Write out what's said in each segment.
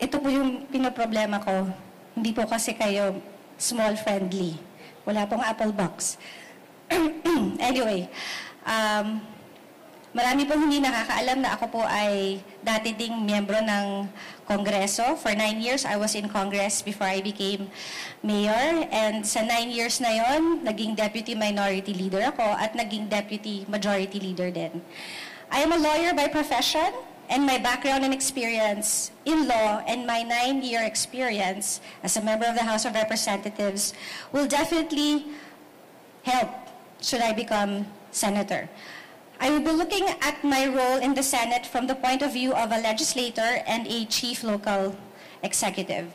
ito po yung pinoproblema ko. Hindi po kasi kayo small friendly. Wala pong Apple box. Anyway, marami pong hindi nakakaalam na ako po ay dati ding miyembro ng Kongreso. For 9 years, I was in Congress before I became mayor. And sa 9 years na yon, naging deputy minority leader ako at naging deputy majority leader din. I am a lawyer by profession, and my background and experience in law and my 9-year experience as a member of the House of Representatives will definitely help should I become senator. I will be looking at my role in the Senate from the point of view of a legislator and a chief local executive.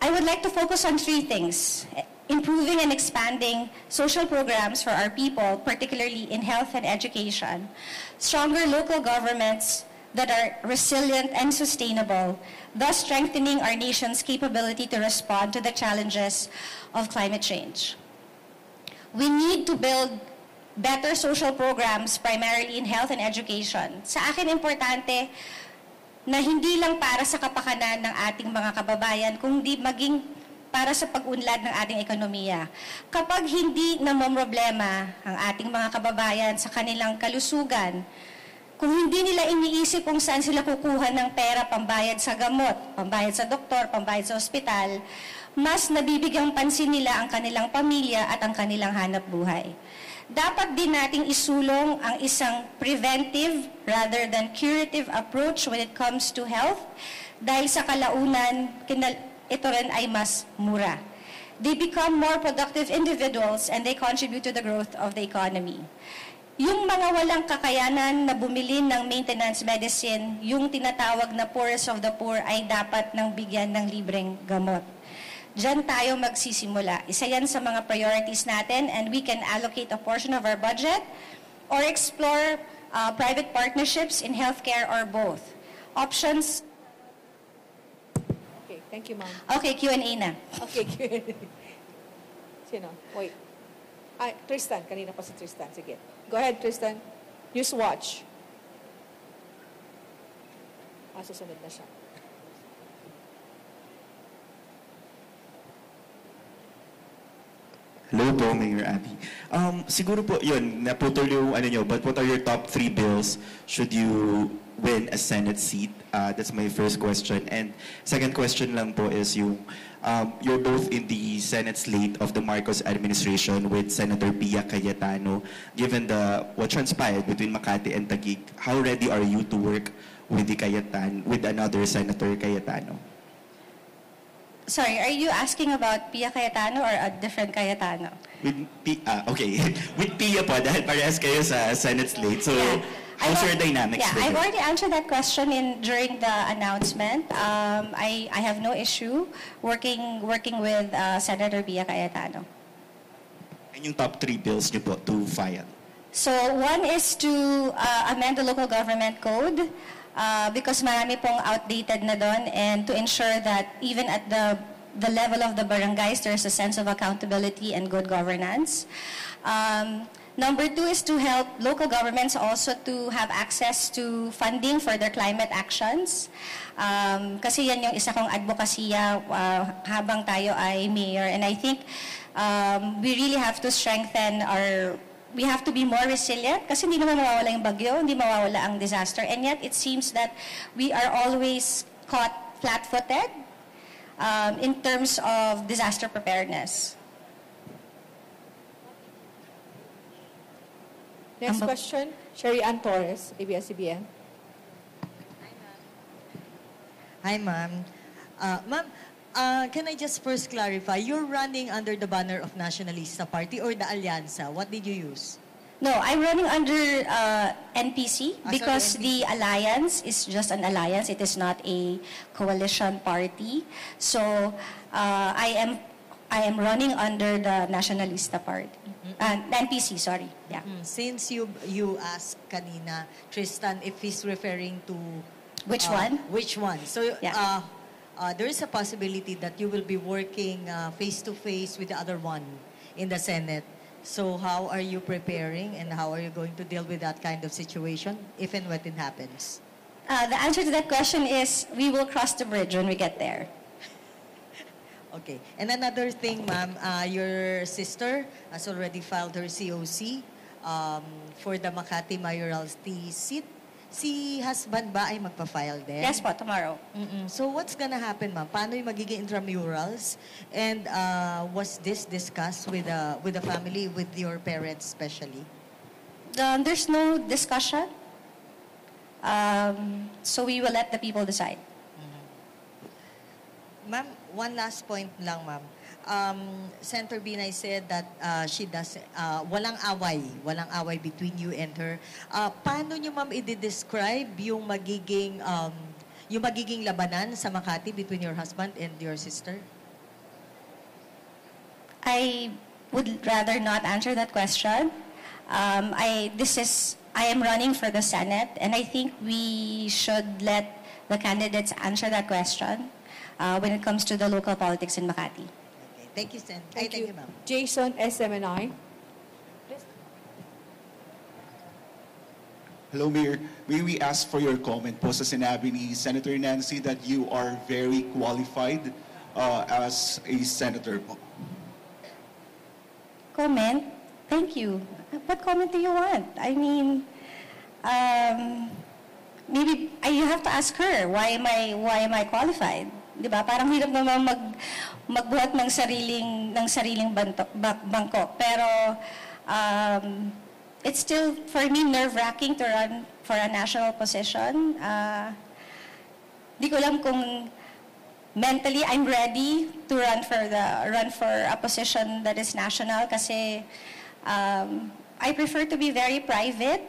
I would like to focus on 3 things: improving and expanding social programs for our people, particularly in health and education, stronger local governments that are resilient and sustainable, thus strengthening our nation's capability to respond to the challenges of climate change. We need to build better social programs, primarily in health and education. Sa akin, importante na hindi lang para sa kapakanan ng ating mga kababayan, kundi maging para sa pag-unlad ng ating ekonomiya. Kapag hindi namomroblema ang ating mga kababayan sa kanilang kalusugan, kung hindi nila iniisip kung saan sila kukuha ng pera pambayad sa gamot, pambayad sa doktor, pambayad sa ospital, mas nabibigyang pansin nila ang kanilang pamilya at ang kanilang hanap buhay. Dapat din nating isulong ang isang preventive rather than curative approach when it comes to health dahil sa kalaunan, ito rin ay mas mura. They become more productive individuals and they contribute to the growth of the economy. Yung mga walang kakayanan na bumili ng maintenance medicine, yung tinatawag na poorest of the poor, ay dapat nang bigyan ng libreng gamot. Diyan tayo magsisimula. Isa yan sa mga priorities natin, and we can allocate a portion of our budget or explore private partnerships in healthcare or both. Options. Okay, thank you, ma'am. Okay, Q&A na. Okay, Q&A. Sino? Wait. Ay, Tristan. Kanina pa si Tristan. Sige. Go ahead, Tristan. Use watch. Susunod na siya. Hello po, Mayor Abby. Siguro po, yun, naputol yung ano nyo, but what are your top 3 bills should you win a Senate seat? That's my first question. And second question lang po is yung, you're both in the Senate slate of the Marcos administration with Senator Pia Cayetano. Given what transpired between Makati and Taguig, how ready are you to work with with another Senator Cayetano? Sorry, are you asking about Pia Cayetano or a different Cayetano? With okay. With Pia po, dahil parehas kayo sa Senate slate. So, Yeah. how's your dynamics with I've her? already answered that question during the announcement. I have no issue working with Senator Pia Cayetano. And yung top 3 bills nyo po to file? So one is to amend the local government code because marami pong outdated na doon, and to ensure that even at the level of the barangays, there's a sense of accountability and good governance. Number 2 is to help local governments also to have access to funding for their climate actions. Kasi yan yung isa kong advokasya habang tayo ay mayor. And I think we really have to strengthen we have to be more resilient kasi hindi naman mawawala yung bagyo, hindi mawawala ang disaster. And yet it seems that we are always caught flat-footed in terms of disaster preparedness. Next question, Sherry Ann Torres, ABS-CBN. Hi, ma'am. Ma'am, can I just first clarify, you're running under the banner of Nationalista Party or the Alianza? What did you use? No, I'm running under NPC because the alliance is just an alliance. It is not a coalition party. So I am running under the Nationalista Party. NPC, sorry. Yeah. Since you asked kanina, Tristan, if he's referring to... Which one? Which one? So Yeah. there is a possibility that you will be working face-to-face with the other one in the Senate. So how are you preparing and how are you going to deal with that kind of situation if and when it happens? The answer to that question is we will cross the bridge when we get there. Okay. And another thing, ma'am, your sister has already filed her COC for the Makati mayoralty seat. Si husband ba ay magpa-file din? Yes po, tomorrow. So what's gonna happen, ma'am? Paano yung magiging intramurals? And was this discussed with the family, with your parents especially? There's no discussion. So we will let the people decide. Ma'am, one last point lang, ma'am. Senator Binay said that she does, walang away between you and her. Paano niyo, ma'am, i-describe yung magiging labanan sa Makati between your husband and your sister? I would rather not answer that question. I am running for the Senate, and I think we should let the candidates answer that question when it comes to the local politics in Makati. Okay. Thank you, Sen. Thank Thank you. you, ma'am. Jason, SMNI. Hello, Mayor. May we ask for your comment po sa sinabi ni Senator Nancy that you are very qualified as a senator po? Comment? Thank you. What comment do you want? I mean, maybe you have to ask her, why am I qualified? 'Di ba? Parang hirap naman magbuhat ng sariling bangko. Pero it's still for me nerve-wracking to run for a national position. Di ko alam kung mentally I'm ready to run for a position that is national kasi I prefer to be very private,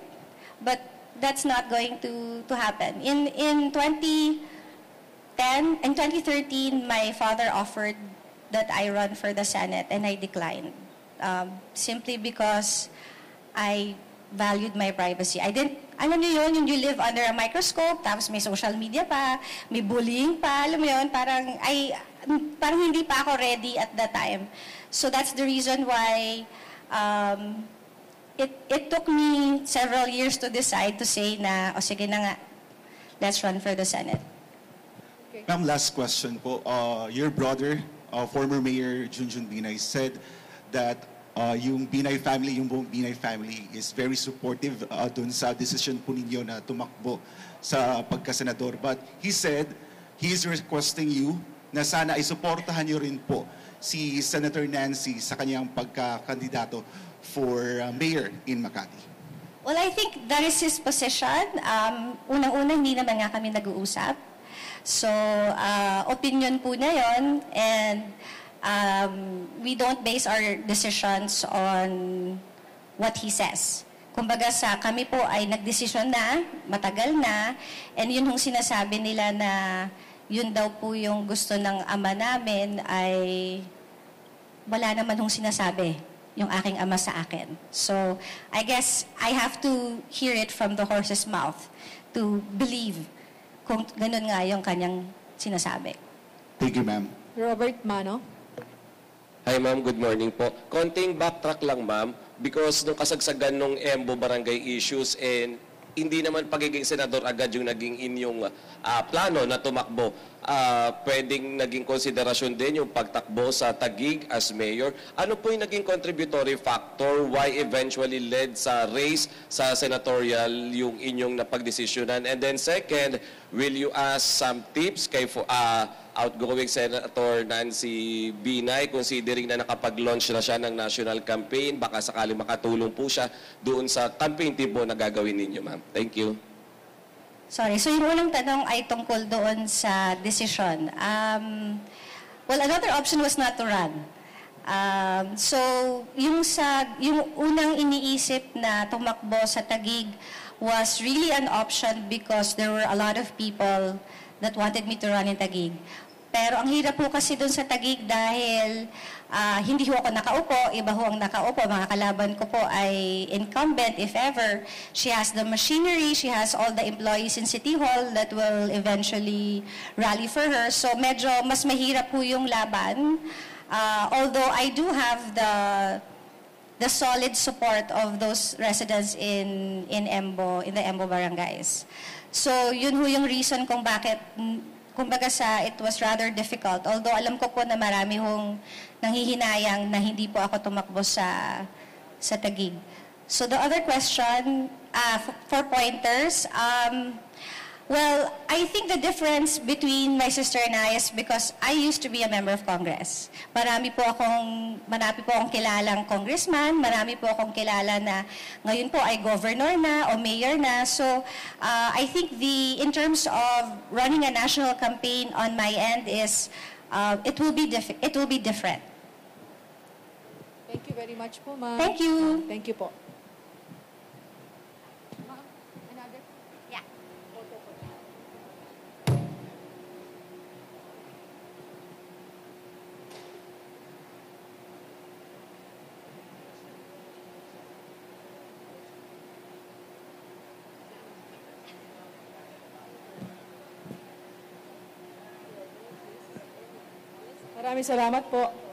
but that's not going to happen. In 2013, my father offered that I run for the Senate and I declined. Simply because I valued my privacy. Alam niyo yun, you live under a microscope, tapos may social media pa, may bullying pa, alam mo yun, parang hindi pa ako ready at that time. So that's the reason why it took me several years to decide to say na, o sige na nga, let's run for the Senate. Ma'am, last question po. Your brother, former Mayor Junjun Binay, said that yung Binay family, yung buong Binay family is very supportive dun sa decision po ninyo na tumakbo sa pagkasenador. But he said he is requesting you na sana isuportahan niyo rin po si Senator Nancy sa kanyang pagkakandidato for mayor in Makati. Well, I think that is his position. Unang-una, hindi naman nga kami nag-uusap. So, opinion po na yun, and we don't base our decisions on what he says. Kumbaga kami po ay nagdesisyon na, matagal na, and yun yung sinasabi nila na yun daw po yung gusto ng ama namin ay wala naman yung sinasabi yung aking ama sa akin. So, I guess I have to hear it from the horse's mouth to believe kung ganun nga yung kanyang sinasabi. Thank you, ma'am. Robert Mano. Hi ma'am, good morning po. Konting backtrack lang ma'am, because nung kasagsagan nung Embo barangay issues and hindi naman pagiging senador agad yung naging inyong plano na tumakbo. Pwedeng naging konsiderasyon din yung pagtakbo sa Taguig as mayor. Ano po yung naging contributory factor why eventually led sa race sa senatorial yung inyong napagdesisyonan? And then second, will you ask some tips kay outgoing Senator Nancy Binay, considering na nakapag-launch na siya ng national campaign, baka sakaling makatulong po siya doon sa campaign team po na gagawin ninyo, ma'am. Thank you. Sorry, so yung unang tanong ay tungkol doon sa decision. Well, another option was not to run. So, yung unang iniisip na tumakbo sa Taguig was really an option because there were a lot of people that wanted me to run in Taguig. Pero ang hirap po kasi doon sa Taguig dahil hindi ho ako nakaupo, iba ho ang nakaupo. Mga kalaban ko po ay incumbent, if ever. She has the machinery, she has all the employees in City Hall that will eventually rally for her. So medyo mas mahirap po yung laban. Although I do have the the solid support of those residents in Embo, in the Embo barangays. So yun ho yung reason kung bakit, kumbaga it was rather difficult. Although alam ko po na marami hong nanghihinayang na hindi po ako tumakbo sa Taguig. So the other question, for pointers, well, I think the difference between my sister and I is because I used to be a member of Congress. Marami po akong kilalang congressman, marami po akong kilala na ngayon po ay governor na o mayor na. So, I think in terms of running a national campaign on my end is, it will be different. Thank you very much po, ma'am. Thank you. Thank you po. Yeah. Maraming salamat po.